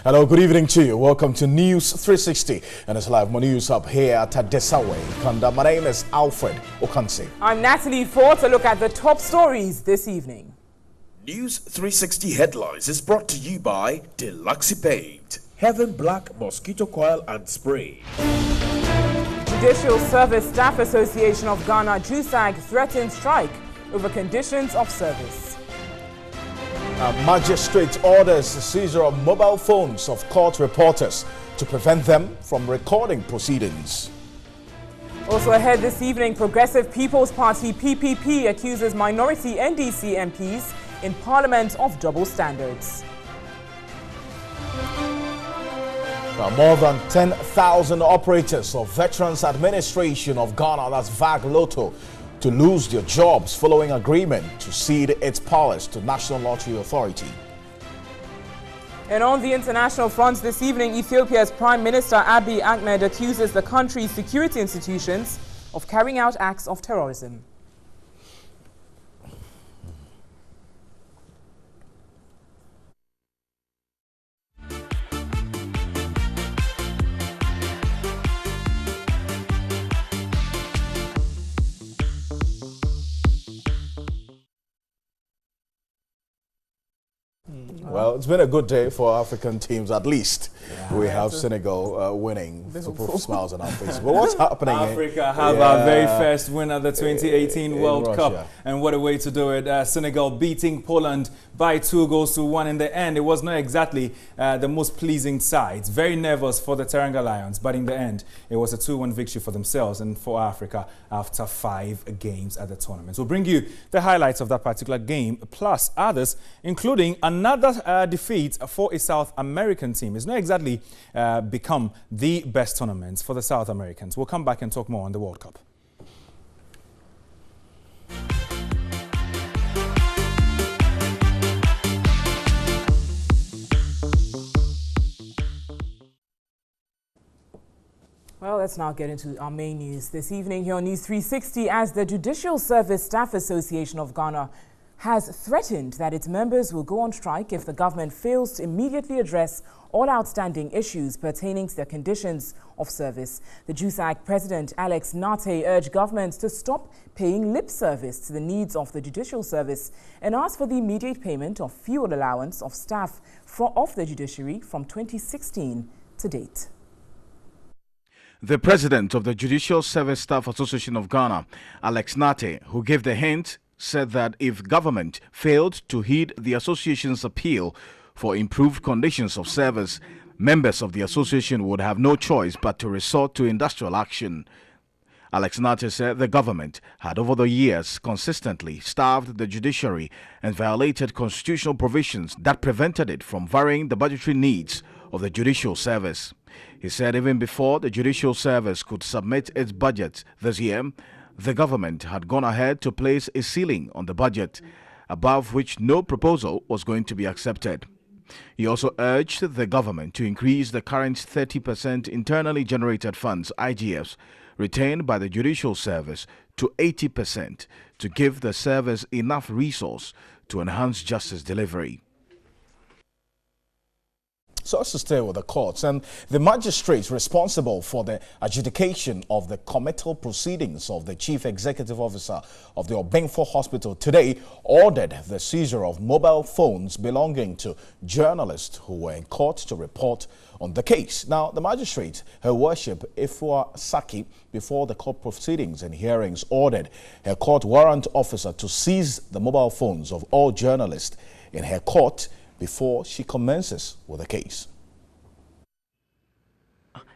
Hello, good evening to you. Welcome to News 360 and it's live news up here at Desawe, Kanda. My name is Alfred Okansi. I'm Natalie Ford to look at the top stories this evening. News 360 headlines is brought to you by Deluxe Paint, Heaven Black Mosquito Coil and Spray. Judicial Service Staff Association of Ghana, JUSAG, threatens strike over conditions of service. A magistrate orders the seizure of mobile phones of court reporters to prevent them from recording proceedings. Also ahead this evening, Progressive People's Party PPP accuses minority NDC MPs in Parliament of double standards. Now, more than 10,000 operators of Veterans Administration of Ghana, that's VAG Lotto, to lose their jobs following agreement to cede its powers to National Lottery Authority. And on the international front this evening, Ethiopia's Prime Minister Abiy Ahmed accuses the country's security institutions of carrying out acts of terrorism. Well, it's been a good day for African teams, at least. Yeah. We have Senegal winning, to put smiles on our faces. But what's happening? Africa have our very first win at the 2018 World Cup. And what a way to do it. Senegal beating Poland by 2-1 in the end. It was not exactly the most pleasing sight. Very nervous for the Teranga Lions. But in the end, it was a 2-1 victory for themselves and for Africa after 5 games at the tournament. We'll bring you the highlights of that particular game, plus others, including another defeat for a South American team. It's not exactly become the best tournament for the South Americans. We'll come back and talk more on the World Cup. Well, let's now get into our main news this evening here on News 360, as the Judicial Service Staff Association of Ghana has threatened that its members will go on strike if the government fails to immediately address all outstanding issues pertaining to their conditions of service. The JUSAG President Alex Nate urged governments to stop paying lip service to the needs of the judicial service and asked for the immediate payment of fuel allowance of staff of the judiciary from 2016 to date. The president of the Judicial Service Staff Association of Ghana, Alex Nate, who gave the hint, said that if government failed to heed the association's appeal for improved conditions of service, members of the association would have no choice but to resort to industrial action. Alex Nate said the government had over the years consistently starved the judiciary and violated constitutional provisions that prevented it from varying the budgetary needs of the judicial service. He said even before the judicial service could submit its budget this year, the government had gone ahead to place a ceiling on the budget, above which no proposal was going to be accepted. He also urged the government to increase the current 30% internally generated funds, IGFs, retained by the judicial service to 80% to give the service enough resource to enhance justice delivery. So as to stay with the courts, and the magistrates responsible for the adjudication of the committal proceedings of the chief executive officer of the Obengfo Hospital today ordered the seizure of mobile phones belonging to journalists who were in court to report on the case. Now, the magistrate, Her Worship Ifua Saki, before the court proceedings and hearings, ordered her court warrant officer to seize the mobile phones of all journalists in her court before she commences with the case.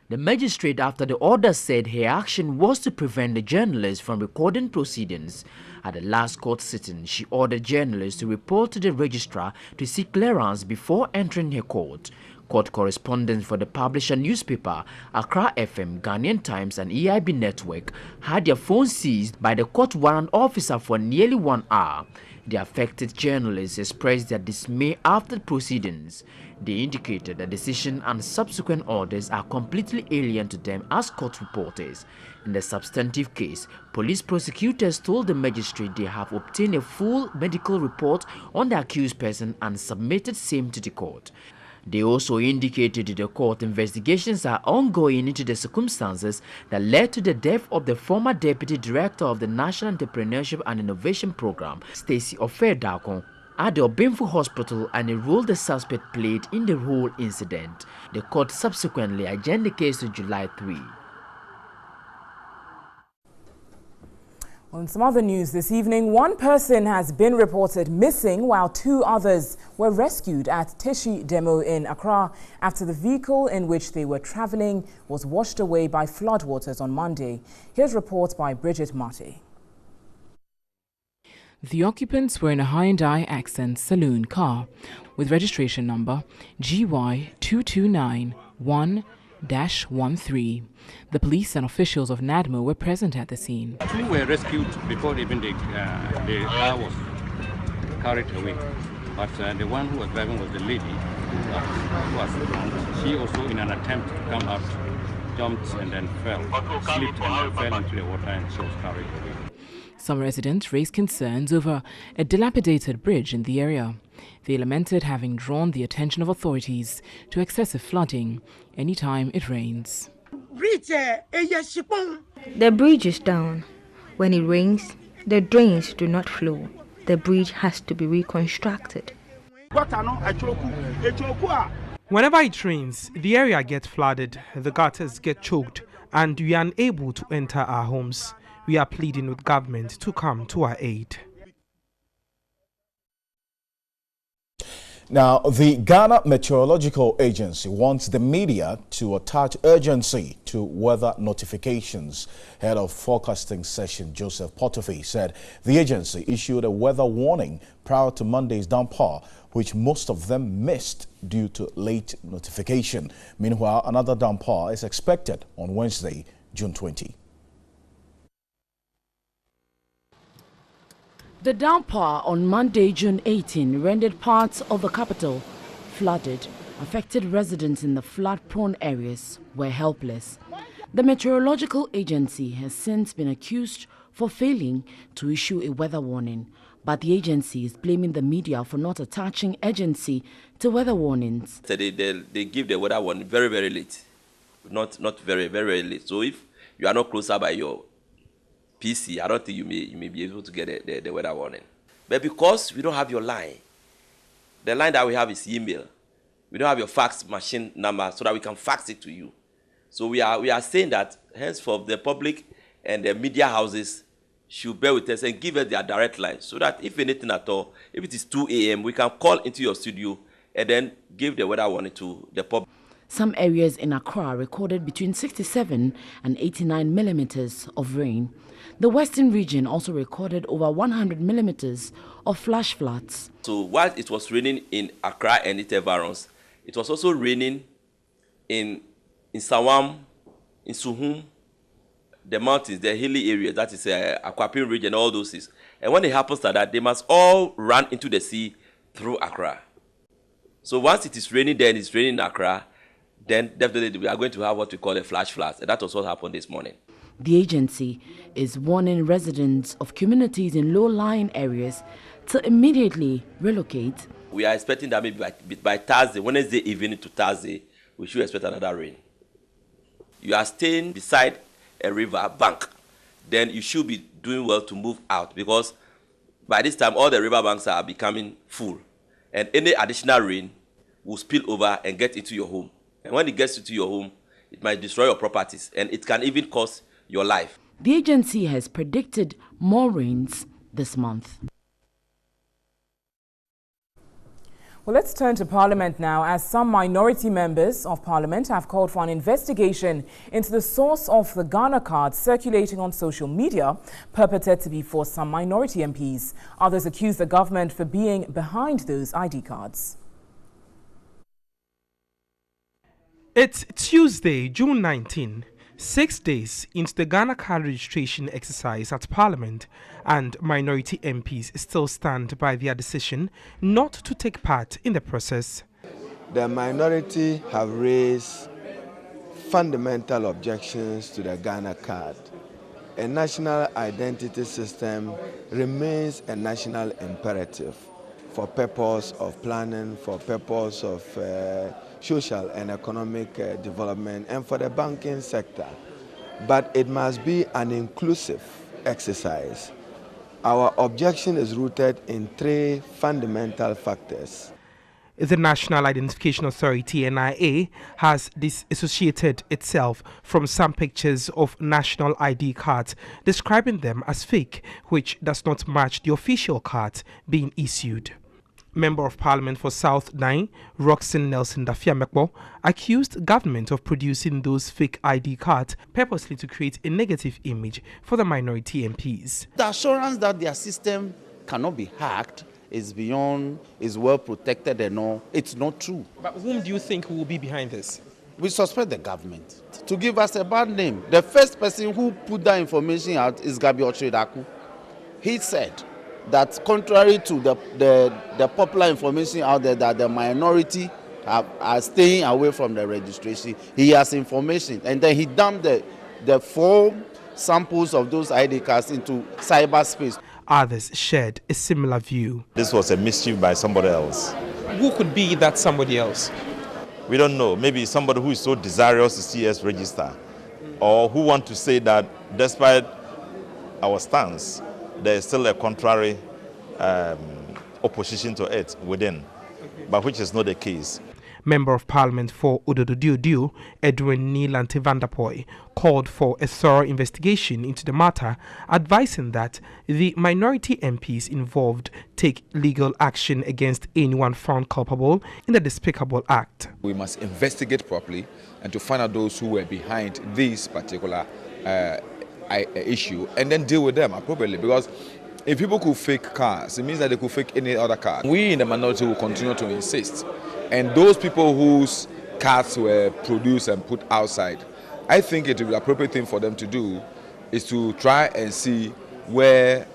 The magistrate, after the order, said her action was to prevent the journalists from recording proceedings. At the last court sitting, she ordered journalists to report to the registrar to seek clearance before entering her court. Court correspondents for the publisher newspaper, Accra FM, Ghanaian Times and EIB Network had their phones seized by the court warrant officer for nearly 1 hour. The affected journalists expressed their dismay after the proceedings. They indicated the decision and subsequent orders are completely alien to them as court reporters. In the substantive case, police prosecutors told the magistrate they have obtained a full medical report on the accused person and submitted same to the court. They also indicated to the court investigations are ongoing into the circumstances that led to the death of the former Deputy Director of the National Entrepreneurship and Innovation Program, Stacey Ofedakon, at the Obinfo Hospital, and the role the suspect played in the whole incident. The court subsequently adjourned the case to July 3. On some other news this evening, one person has been reported missing while 2 others were rescued at Teshi Demo in Accra after the vehicle in which they were traveling was washed away by floodwaters on Monday. Here's a report by Bridget Marty. The occupants were in a Hyundai Accent saloon car with registration number GY2291-13. The police and officials of NADMO were present at the scene. 2 were rescued before even the car was carried away. But the one who was driving was the lady who was drowned. She also, in an attempt to come out, jumped and then fell, slipped and fell into the water, and she was carried away. Some residents raised concerns over a dilapidated bridge in the area. They lamented having drawn the attention of authorities to excessive flooding anytime it rains. The bridge is down. When it rains, the drains do not flow. The bridge has to be reconstructed. Whenever it rains, the area gets flooded, the gutters get choked, and we are unable to enter our homes. We are pleading with government to come to our aid. Now, the Ghana Meteorological Agency wants the media to attach urgency to weather notifications. Head of forecasting session Joseph Portofey said the agency issued a weather warning prior to Monday's downpour, which most of them missed due to late notification. Meanwhile, another downpour is expected on Wednesday, June 20. The downpour on Monday, June 18, rendered parts of the capital flooded. Affected residents in the flood-prone areas were helpless. The Meteorological Agency has since been accused for failing to issue a weather warning, but the agency is blaming the media for not attaching urgency to weather warnings. They give the weather warning very, very late. Not very, very late. So if you are not closer by your PC, I don't think you may be able to get the weather warning. But because we don't have your line, the line that we have is email. We don't have your fax machine number so that we can fax it to you. So we are saying that henceforth the public and the media houses should bear with us and give us their direct line so that if anything at all, if it is 2 a.m., we can call into your studio and then give the weather warning to the public. Some areas in Accra recorded between 67 and 89 millimeters of rain. The western region also recorded over 100 millimeters of flash floods. So while it was raining in Accra and its environs, it was also raining in Sawam, in Suhum, the mountains, the hilly area, that is Akwapim region, all those things. And when it happens like that, they must all run into the sea through Accra. So once it is raining there and it's raining in Accra, then definitely we are going to have what we call a flash flood. And that was what happened this morning. The agency is warning residents of communities in low-lying areas to immediately relocate. We are expecting that maybe by Thursday, Wednesday evening to Thursday, we should expect another rain. You are staying beside a river bank, then you should be doing well to move out, because by this time all the river banks are becoming full, and any additional rain will spill over and get into your home. And when it gets into your home, it might destroy your properties, and it can even cost your life. The agency has predicted more rains this month. Well, let's turn to Parliament now, as some minority members of Parliament have called for an investigation into the source of the Ghana card circulating on social media, purported to be for some minority MPs. Others accuse the government for being behind those ID cards. It's Tuesday, June 19, 6 days into the Ghana card registration exercise at Parliament, and minority MPs still stand by their decision not to take part in the process. The minority have raised fundamental objections to the Ghana card. A national identity system remains a national imperative for purpose of planning, for purpose of social and economic development, and for the banking sector. But it must be an inclusive exercise. Our objection is rooted in 3 fundamental factors. The National Identification Authority, NIA, has disassociated itself from some pictures of national ID cards, describing them as fake, which does not match the official cards being issued. Member of Parliament for South 9, Roxanne Nelson Dafiamekbo, accused government of producing those fake ID cards purposely to create a negative image for the minority MPs. The assurance that their system cannot be hacked is well protected and all, it's not true. But whom do you think will be behind this? We suspect the government to give us a bad name. The first person who put that information out is Gabi Ochedaku. He said that contrary to the popular information out there that the minority are staying away from the registration, he has information, and then he dumped the 4 samples of those ID cards into cyberspace. Others shared a similar view. This was a mischief by somebody else. Who could be that somebody else? We don't know. Maybe somebody who is so desirous to see us register, or who want to say that despite our stance, there is still a contrary opposition to it within, but which is not the case. Member of Parliament for Ododo-Diodio, Edwin Nilante Vanderpoy, called for a thorough investigation into the matter, advising that the minority MPs involved take legal action against anyone found culpable in the despicable act. We must investigate properly and to find out those who were behind this particular issue and then deal with them appropriately, because if people could fake cars, it means that they could fake any other car. We in the minority will continue to insist. And those people whose cars were produced and put outside, I think it will be the appropriate thing for them to do is to try and see where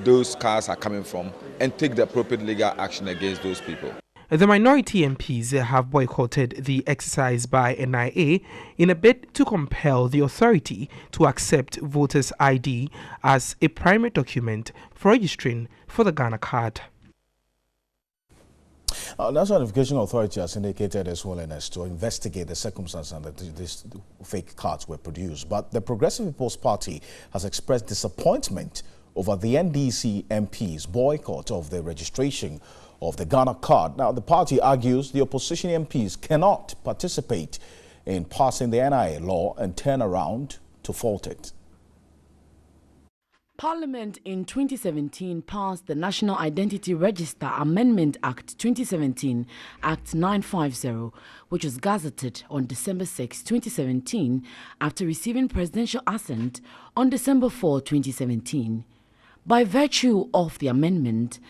those cars are coming from and take the appropriate legal action against those people. The minority MPs have boycotted the exercise by NIA in a bid to compel the authority to accept voters' ID as a primary document for registering for the Ghana card. National Identification Authority has indicated its willingness to investigate the circumstances under these fake cards were produced. But the Progressive People's Party has expressed disappointment over the NDC MP's boycott of the registration of the Ghana card. Now, the party argues the opposition MPs cannot participate in passing the NIA law and turn around to fault it. Parliament in 2017 passed the National Identity Register Amendment Act 2017, Act 950, which was gazetted on December 6, 2017, after receiving presidential assent on December 4, 2017. By virtue of the amendment,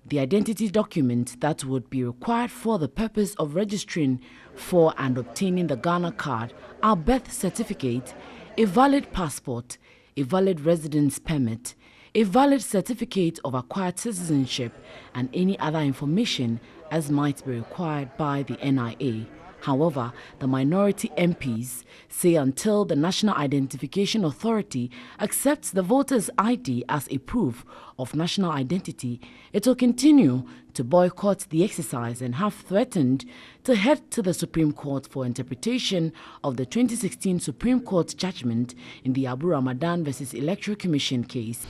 the identity document that would be required for the purpose of registering for and obtaining the Ghana card are birth certificate, a valid passport, a valid residence permit, a valid certificate of acquired citizenship, and any other information as might be required by the NIA. However, the minority MPs say until the National Identification Authority accepts the voter's ID as a proof of national identity, it will continue to boycott the exercise and have threatened to head to the Supreme Court for interpretation of the 2016 Supreme Court judgment in the Abu Ramadan vs. Electoral Commission case.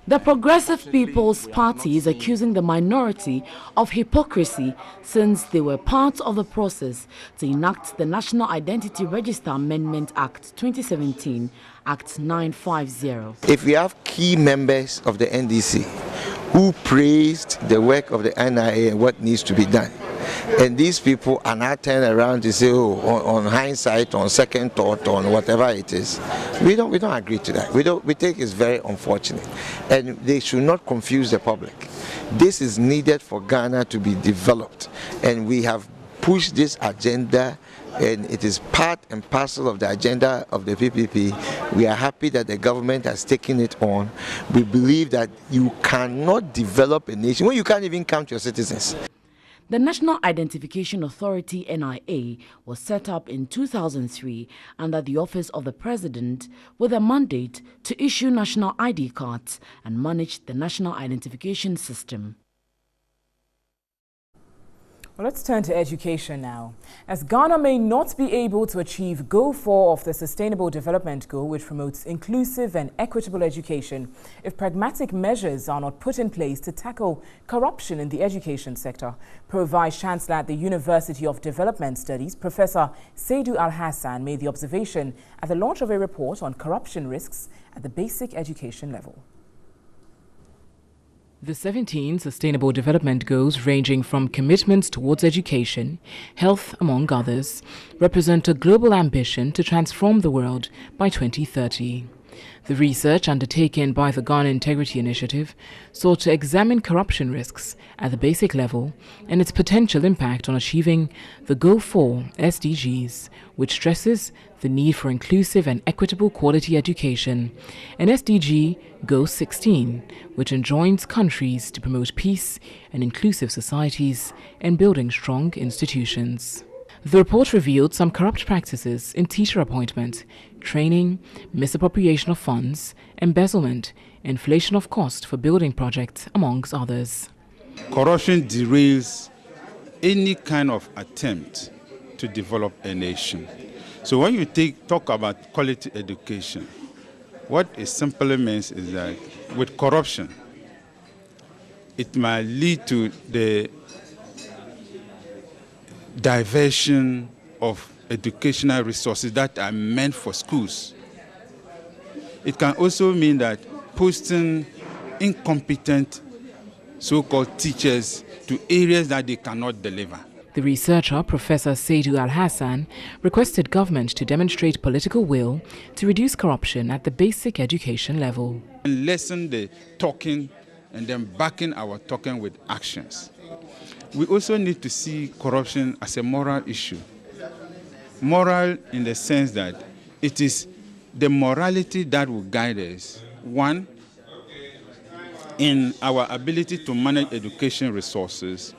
The Progressive People's Party is accusing the minority of hypocrisy since they were part of the process to enact the National Identity Register Amendment Act 2017, Act 950. If we have key members of the NDC who praised the work of the NIA and what needs to be done, and these people are now turned around to say, oh, on hindsight, on second thought, on whatever it is, we don't agree to that. We think it's very unfortunate, and they should not confuse the public. This is needed for Ghana to be developed, and we have pushed this agenda, and it is part and parcel of the agenda of the PPP. We are happy that the government has taken it on. We believe that you cannot develop a nation when you can't even count your citizens. The National Identification Authority, NIA, was set up in 2003 under the Office of the President with a mandate to issue national ID cards and manage the national identification system. Well, let's turn to education now. As Ghana may not be able to achieve Goal 4 of the Sustainable Development Goal, which promotes inclusive and equitable education, if pragmatic measures are not put in place to tackle corruption in the education sector. Pro Vice Chancellor at the University of Development Studies, Professor Seydou Al-Hassan, made the observation at the launch of a report on corruption risks at the basic education level. The 17 Sustainable Development Goals, ranging from commitments towards education, health, among others, represent a global ambition to transform the world by 2030. The research undertaken by the Ghana Integrity Initiative sought to examine corruption risks at the basic level and its potential impact on achieving the Goal 4 SDGs, which stresses the need for inclusive and equitable quality education, and SDG Goal 16, which enjoins countries to promote peace and inclusive societies and building strong institutions. The report revealed some corrupt practices in teacher appointment, training, misappropriation of funds, embezzlement, inflation of cost for building projects, amongst others. Corruption derails any kind of attempt to develop a nation. So when you talk about quality education, what it simply means is that with corruption, it might lead to the diversion of educational resources that are meant for schools. It can also mean that posting incompetent so-called teachers to areas that they cannot deliver. The researcher, Professor Seydou Al-Hassan, requested government to demonstrate political will to reduce corruption at the basic education level. And lessen the talking and then backing our talking with actions. We also need to see corruption as a moral issue. Moral in the sense that it is the morality that will guide us. One, in our ability to manage education resources.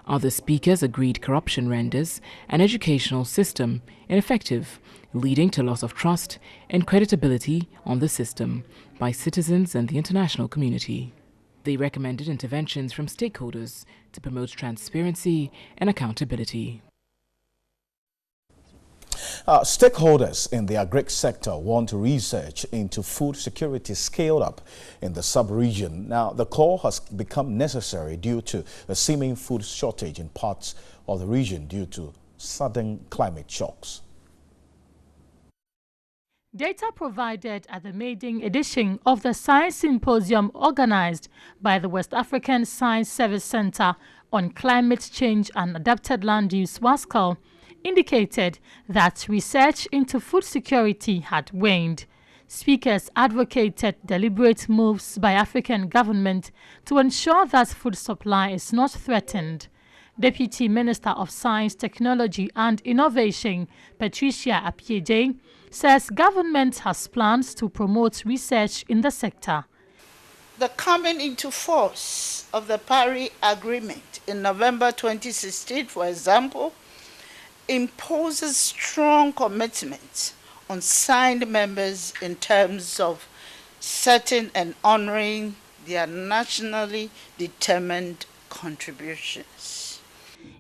Other speakers agreed corruption renders an educational system ineffective, leading to loss of trust and creditability on the system by citizens and the international community. They recommended interventions from stakeholders to promote transparency and accountability. Stakeholders in the agric sector want research into food security scaled up in the sub-region. Now, the call has become necessary due to a seeming food shortage in parts of the region due to sudden climate shocks. Data provided at the maiden edition of the Science Symposium organized by the West African Science Service Center on Climate Change and Adapted Land Use WASCAL indicated that research into food security had waned. Speakers advocated deliberate moves by African government to ensure that food supply is not threatened. Deputy Minister of Science, Technology and Innovation, Patricia Appiagyei, says government has plans to promote research in the sector. The coming into force of the Paris Agreement in November 2016, for example, imposes strong commitments on signed members in terms of setting and honoring their nationally determined contributions.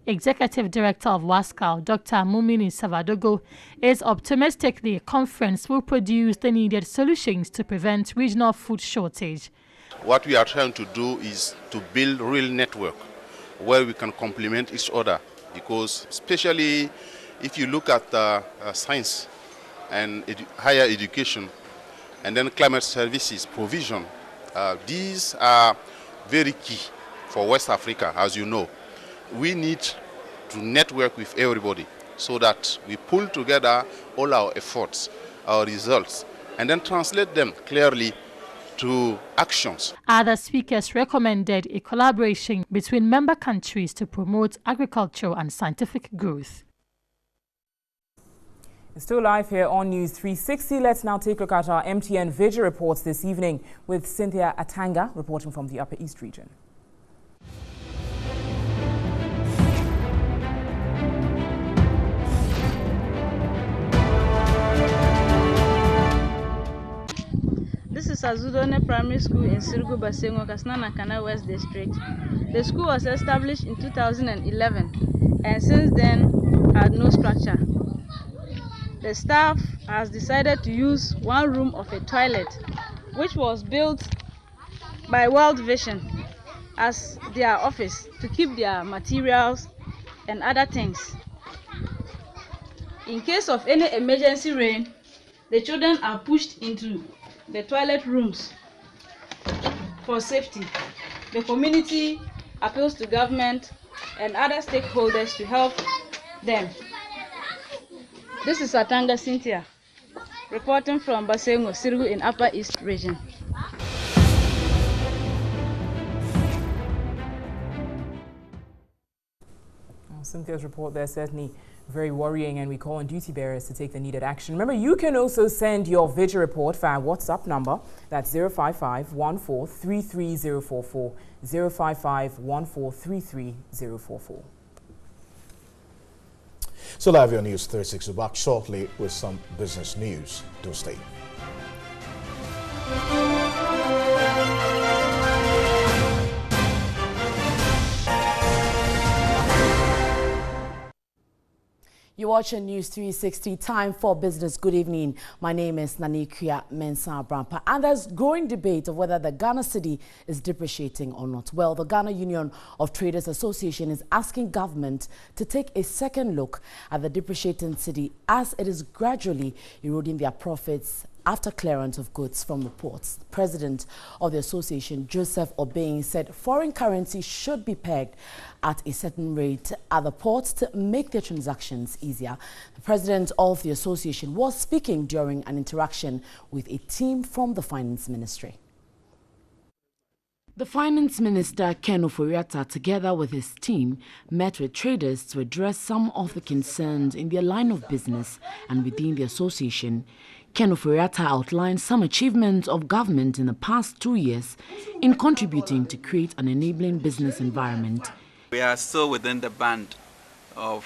Executive Director of WASCAL, Dr. Mumini Savadogo, is optimistic the conference will produce the needed solutions to prevent regional food shortage. What we are trying to do is to build real network where we can complement each other, because especially if you look at science and higher education and then climate services provision, these are very key for West Africa, as you know. We need to network with everybody so that we pull together all our efforts, our results, and then translate them clearly to actions. Other speakers recommended a collaboration between member countries to promote agricultural and scientific growth. It's still live here on News 360. Let's now take a look at our MTN Vigil reports this evening with Cynthia Atanga reporting from the Upper East region. This is is Azudone Primary School in Sirgu Basengo, Kasnana Kana West District. The school was established in 2011 and since then had no structure. The staff has decided to use one room of a toilet, which was built by World Vision as their office to keep their materials and other things. In case of any emergency rain, the children are pushed into the toilet rooms for safety. The community appeals to government and other stakeholders to help them. This is Atanga Cynthia, reporting from Basengo, Sirgu in Upper East Region. Cynthia's report there certainly very worrying, and we call on duty bearers to take the needed action. Remember, you can also send your vigil report via WhatsApp number. That's 055-1433-044, 055-1433-044. So live on News360, back shortly with some business news. Do stay. You're watching News 360, time for business. Good evening. My name is Nanikia Mensah Brampa, and there's growing debate of whether the Ghana cedi is depreciating or not. Well, the Ghana Union of Traders Association is asking government to take a second look at the depreciating cedi as it is gradually eroding their profits after clearance of goods from the ports. The president of the association, Joseph Obeng, said foreign currency should be pegged at a certain rate at the ports to make their transactions easier. The president of the association was speaking during an interaction with a team from the finance ministry. The finance minister, Ken Ofori-Atta, together with his team, met with traders to address some of the concerns in their line of business and within the association. Ken Ofori-Atta outlined some achievements of government in the past 2 years in contributing to create an enabling business environment. We are still within the band of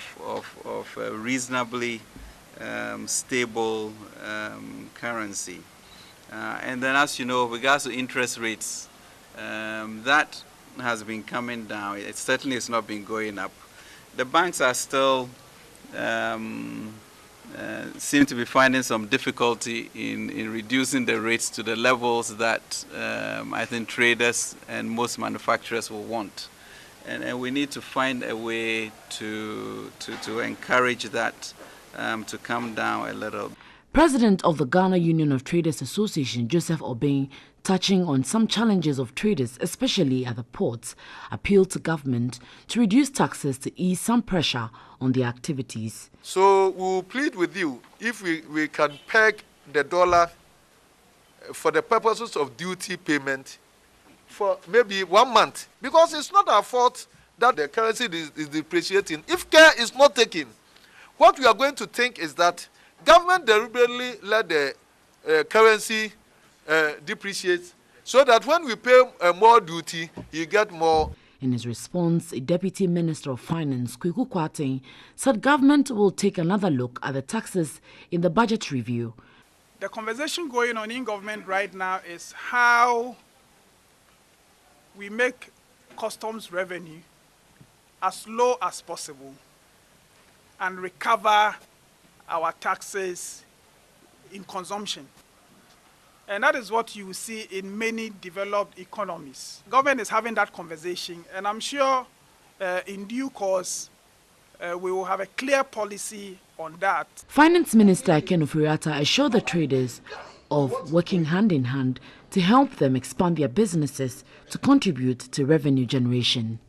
a reasonably stable currency. And then, as you know, with regards to interest rates, that has been coming down. It certainly has not been going up. The banks are still seem to be finding some difficulty in reducing the rates to the levels that I think traders and most manufacturers will want. And we need to find a way to encourage that to come down a little. President of the Ghana Union of Traders Association, Joseph Obeng, touching on some challenges of traders, especially at the ports, appealed to government to reduce taxes to ease some pressure on their activities. So we will plead with you if we can peg the dollar for the purposes of duty payment for maybe 1 month, because it's not our fault that the currency is depreciating. If care is not taken, what we are going to think is that government deliberately let the currency depreciate so that when we pay more duty, you get more. In his response, a Deputy Minister of Finance, Kweku Kwarteng, said government will take another look at the taxes in the budget review. The conversation going on in government right now is how we make customs revenue as low as possible and recover our taxes in consumption. And that is what you see in many developed economies. Government is having that conversation, and I'm sure in due course we will have a clear policy on that. Finance Minister Ken Ofori-Atta assured the traders of working hand in hand to help them expand their businesses to contribute to revenue generation.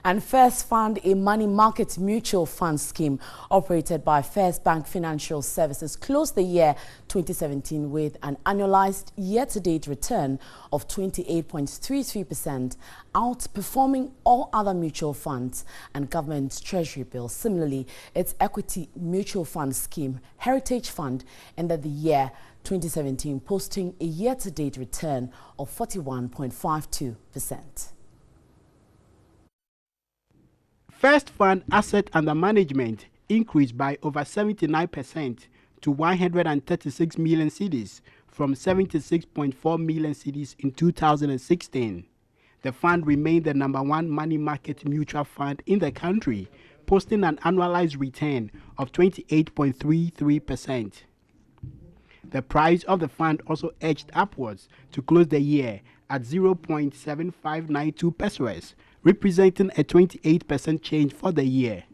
And First Fund, a money market mutual fund scheme operated by First Bank Financial Services, closed the year 2017 with an annualized year-to-date return of 28.33%, outperforming all other mutual funds and government treasury bills. Similarly, its equity mutual fund scheme, Heritage Fund, ended the year 2017 posting a year-to-date return of 41.52%. First Fund asset under management increased by over 79% to 136 million cedis from 76.4 million cedis in 2016. The fund remained the #1 money market mutual fund in the country, posting an annualized return of 28.33%. The price of the fund also edged upwards to close the year at 0.7592 pesos, representing a 28% change for the year.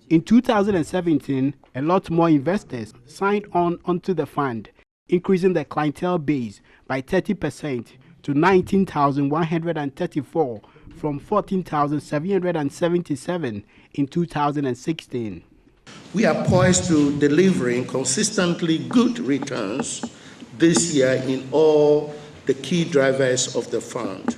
In 2017, a lot more investors signed onto the fund, increasing the clientele base by 30% to 19,134 from 14,777 in 2016. We are poised to delivering consistently good returns this year in all the key drivers of the fund.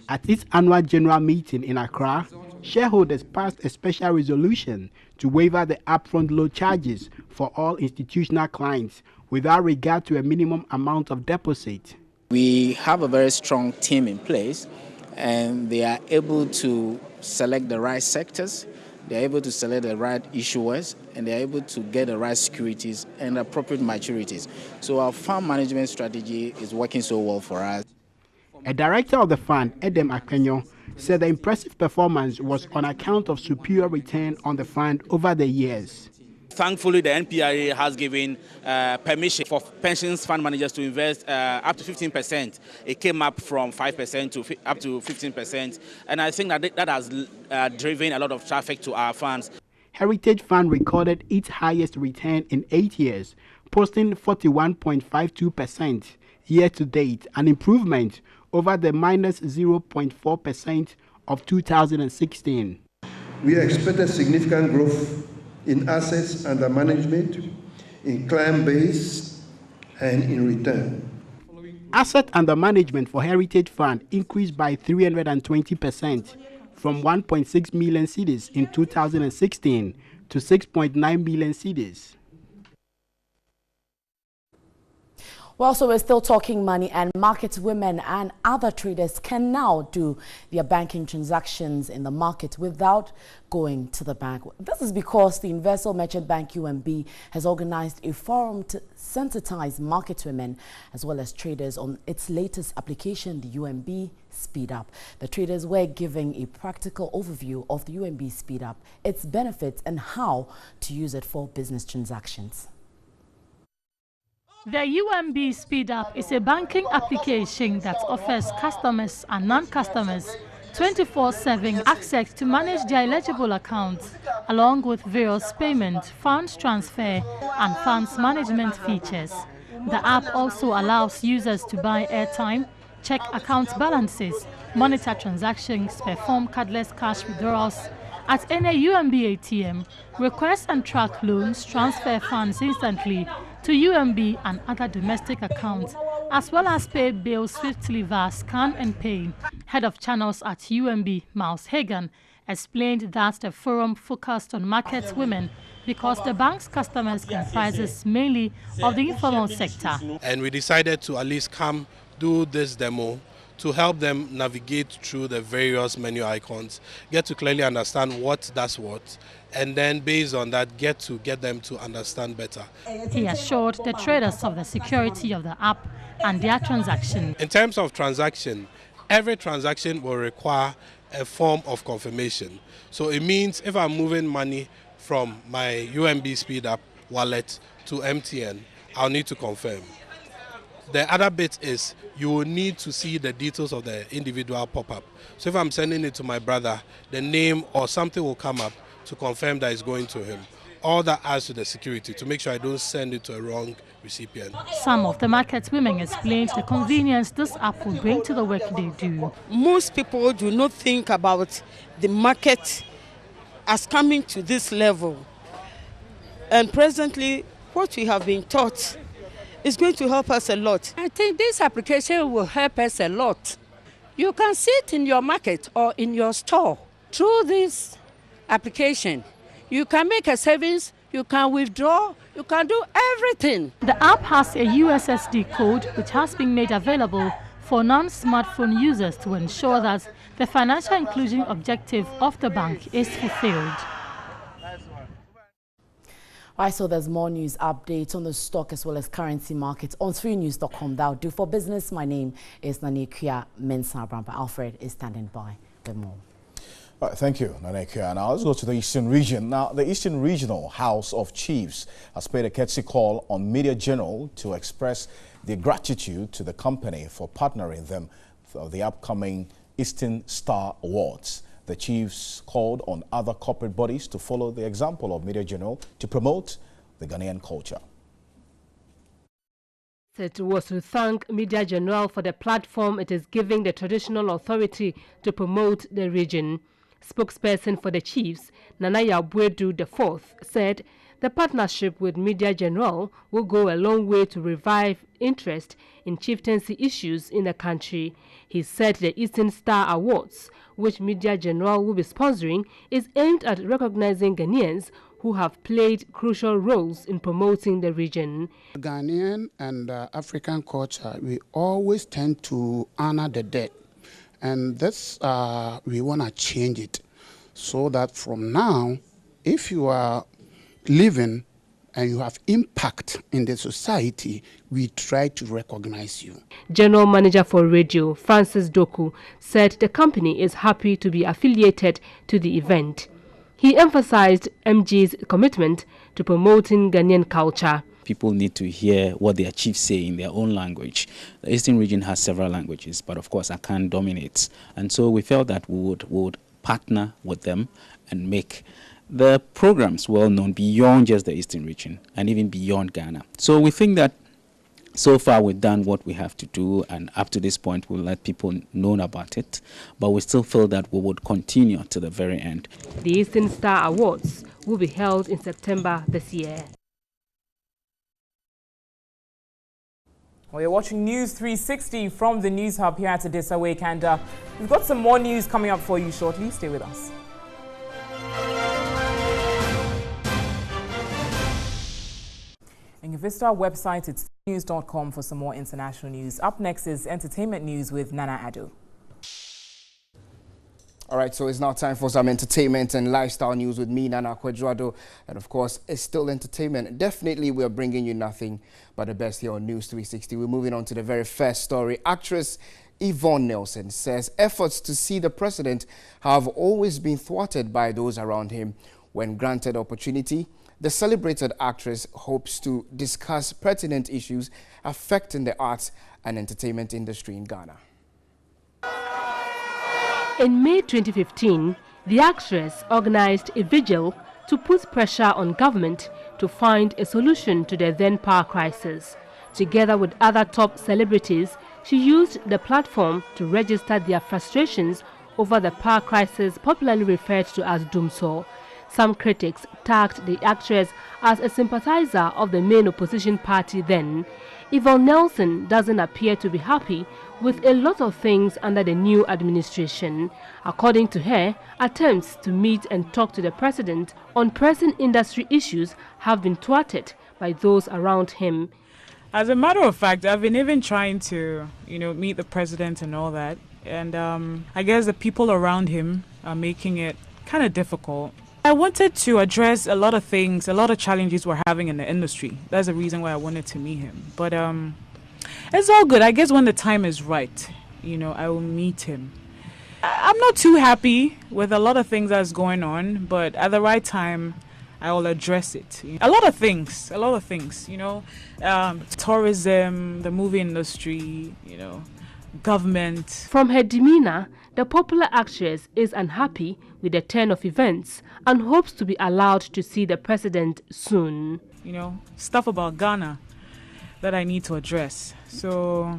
At its annual general meeting in Accra, shareholders passed a special resolution to waiver the upfront load charges for all institutional clients without regard to a minimum amount of deposit. We have a very strong team in place, and they are able to select the right sectors, they are able to select the right issuers, and they are able to get the right securities and appropriate maturities. So our fund management strategy is working so well for us. A director of the fund, Edem Akenyo, said the impressive performance was on account of superior return on the fund over the years. Thankfully, the NPRA has given permission for pensions fund managers to invest up to 15%. It came up from 5% to up to 15%. And I think that has driven a lot of traffic to our funds. Heritage Fund recorded its highest return in 8 years, posting 41.52% year to date, an improvement over the minus 0.4% of 2016. We expected significant growth in assets under management, in client base, and in return. Asset under management for Heritage Fund increased by 320% from 1.6 million cedis in 2016 to 6.9 million cedis. Well, so we're still talking money, and market women and other traders can now do their banking transactions in the market without going to the bank. This is because the Universal Merchant Bank UMB has organized a forum to sensitize market women as well as traders on its latest application, the UMB Speed Up. The traders were giving a practical overview of the UMB Speed Up, its benefits, and how to use it for business transactions. The UMB Speed Up is a banking application that offers customers and non-customers 24/7 access to manage their eligible accounts, along with various payment, funds transfer, and funds management features. The app also allows users to buy airtime, check account balances, monitor transactions, perform cardless cash withdrawals at any UMB ATM, request and track loans, transfer funds instantly to UMB and other domestic accounts, as well as pay bills swiftly via Scan and Pay. Head of channels at UMB, Miles Hagan, explained that the forum focused on market women because the bank's customers comprises mainly of the informal sector. And we decided to at least come do this demo to help them navigate through the various menu icons, get to clearly understand what does what, and then based on that get them to understand better. He assured the traders of the security of the app and their transaction. In terms of transaction, every transaction will require a form of confirmation. So it means if I'm moving money from my UMB Speed Up wallet to MTN, I'll need to confirm. The other bit is you will need to see the details of the individual pop-up. So if I'm sending it to my brother, the name or something will come up to confirm that it's going to him. All that adds to the security to make sure I don't send it to a wrong recipient. Some of the market women explained the convenience this app will bring to the work they do. Most people do not think about the market as coming to this level. And presently, what we have been taught is going to help us a lot. I think this application will help us a lot. You can sit in your market or in your store. Through this application, you can make a savings, you can withdraw, you can do everything. The app has a USSD code which has been made available for non-smartphone users to ensure that the financial inclusion objective of the bank is fulfilled. All right, so there's more news updates on the stock as well as currency markets on 3news.com. That'll do for business. My name is Nanekia Mensah Brampa. Alfred is standing by with more. All right, thank you, Nanekia. Now let's go to the Eastern region. Now, the Eastern Regional House of Chiefs has paid a courtesy call on Media General to express their gratitude to the company for partnering them for the upcoming Eastern Star Awards. The chiefs called on other corporate bodies to follow the example of Media General to promote the Ghanaian culture. It was to thank Media General for the platform it is giving the traditional authority to promote the region. Spokesperson for the chiefs, Nana Yabwedu IV, said the partnership with Media General will go a long way to revive interest in chieftaincy issues in the country. He said the Eastern Star Awards, which Media General will be sponsoring, is aimed at recognizing Ghanaians who have played crucial roles in promoting the region. Ghanaian and African culture, we always tend to honor the dead. And this, we want to change it so that from now, if you are living and you have impact in the society, we try to recognize you. General Manager for Radio, Francis Doku, said the company is happy to be affiliated to the event. He emphasized MG's commitment to promoting Ghanaian culture. People need to hear what their chiefs say in their own language. The Eastern region has several languages, but of course Akan dominates. And so we felt that we would partner with them and make the programs well known beyond just the Eastern region and even beyond Ghana. So we think that so far we've done what we have to do, and up to this point we'll let people know about it. But we still feel that we would continue to the very end. The Eastern Star Awards will be held in September this year. Well, you're watching News 360 from the News Hub here at Adisa Wake, and we've got some more news coming up for you shortly. Stay with us. And you visit our website, it's news.com, for some more international news. Up next is entertainment news with Nana Ado. All right, so it's now time for some entertainment and lifestyle news with me, Nana Kwadwado. And of course, it's still entertainment. Definitely, we are bringing you nothing but the best here on News 360. We're moving on to the very first story. Actress Yvonne Nelson says efforts to see the president have always been thwarted by those around him. When granted opportunity, the celebrated actress hopes to discuss pertinent issues affecting the arts and entertainment industry in Ghana. In May 2015, the actress organized a vigil to put pressure on government to find a solution to the then power crisis. Together with other top celebrities, she used the platform to register their frustrations over the power crisis popularly referred to as Doomsor. Some critics tagged the actress as a sympathizer of the main opposition party then. Yvonne Nelson doesn't appear to be happy with a lot of things under the new administration. According to her, attempts to meet and talk to the president on pressing industry issues have been thwarted by those around him. As a matter of fact, I've been even trying to, meet the president and all that. And I guess the people around him are making it kind of difficult. I wanted to address a lot of things, a lot of challenges we're having in the industry. That's the reason why I wanted to meet him. But it's all good. I guess when the time is right, I will meet him. I'm not too happy with a lot of things that's going on, but at the right time, I will address it. A lot of things, tourism, the movie industry, government. From her demeanor, the popular actress is unhappy with the turn of events and hopes to be allowed to see the president soon. Stuff about Ghana that I need to address. So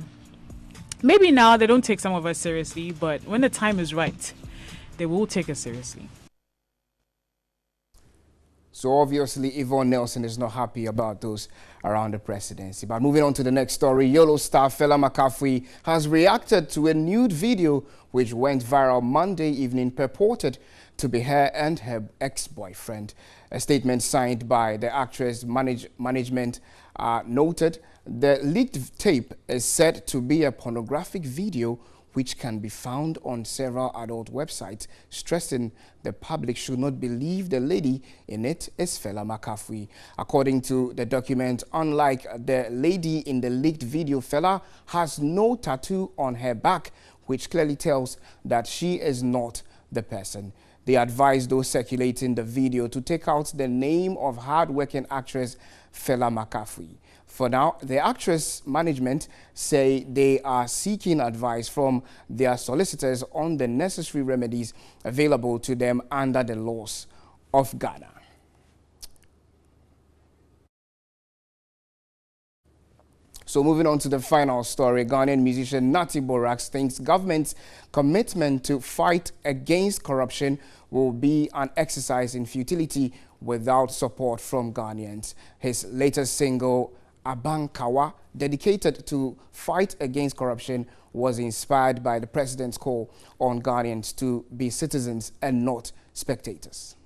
maybe now they don't take some of us seriously, but when the time is right, they will take us seriously. So obviously, Yvonne Nelson is not happy about those around the presidency. But moving on to the next story, YOLO star Fela McAfee has reacted to a nude video which went viral Monday evening, purported to be her and her ex-boyfriend. A statement signed by the actress management noted the leaked tape is said to be a pornographic video which can be found on several adult websites, stressing the public should not believe the lady in it is Fela Makafui. According to the document, unlike the lady in the leaked video, Fela has no tattoo on her back, which clearly tells that she is not the person. They advised those circulating the video to take out the name of hard-working actress Fela Makafui. For now, the actress management say they are seeking advice from their solicitors on the necessary remedies available to them under the laws of Ghana. So moving on to the final story, Ghanaian musician Nati Borax thinks government's commitment to fight against corruption will be an exercise in futility without support from Ghanaians. His latest single, Abankawa, dedicated to fight against corruption, was inspired by the president's call on Ghanaians to be citizens and not spectators.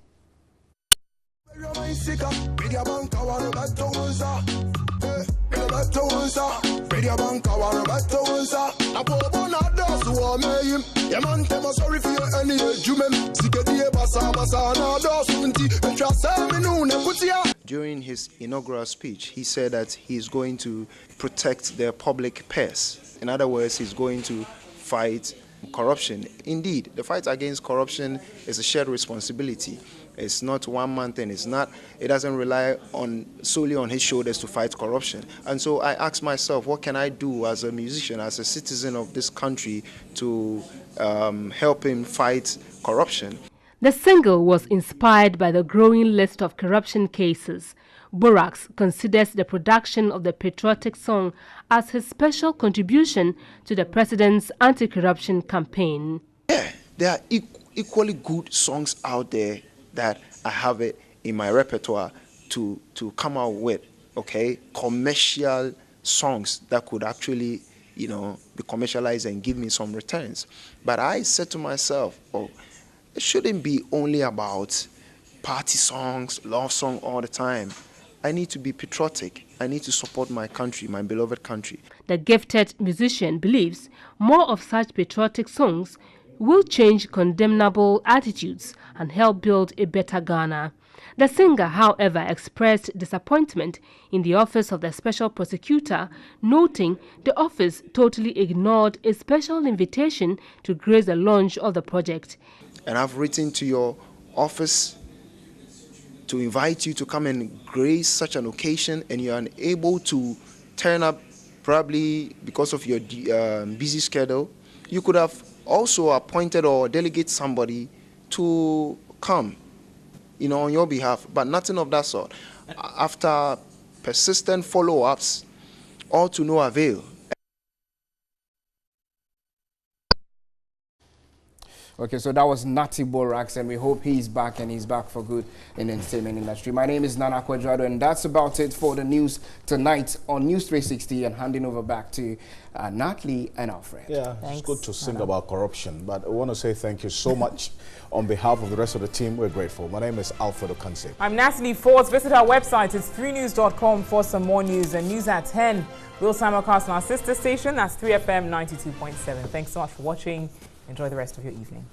During his inaugural speech, he said that he's going to protect the public purse. In other words, he's going to fight corruption. Indeed, the fight against corruption is a shared responsibility. It's not one man thing. It doesn't rely solely on his shoulders to fight corruption. And so I asked myself, what can I do as a musician, as a citizen of this country, to help him fight corruption? The single was inspired by the growing list of corruption cases. Borax considers the production of the patriotic song as his special contribution to the president's anti-corruption campaign. Yeah, there are equally good songs out there that I have it in my repertoire to come out with, okay? Commercial songs that could actually, be commercialized and give me some returns. But I said to myself, it shouldn't be only about party songs, love song all the time. I need to be patriotic. I need to support my country, my beloved country. The gifted musician believes more of such patriotic songs will change condemnable attitudes and help build a better Ghana. The singer, however, expressed disappointment in the office of the special prosecutor, noting the office totally ignored a special invitation to grace the launch of the project. And I've written to your office to invite you to come and grace such an occasion, and you're unable to turn up, probably because of your busy schedule. You could have also appointed or delegate somebody to come, on your behalf, but nothing of that sort. After persistent follow-ups, all to no avail. Okay, so that was Nati Borax, and we hope he's back, and he's back for good in the entertainment industry. My name is Nana Kwadjado, and that's about it for the news tonight on News 360, and handing over back to Natalie and Alfred. Yeah, it's good to sing about corruption, but I want to say thank you so much. On behalf of the rest of the team, we're grateful. My name is Alfred Okanse. I'm Natalie Forbes. Visit our website. It's 3news.com for some more news, and news at 10. We'll simulcast on our sister station. That's 3FM 92.7. Thanks so much for watching. Enjoy the rest of your evening.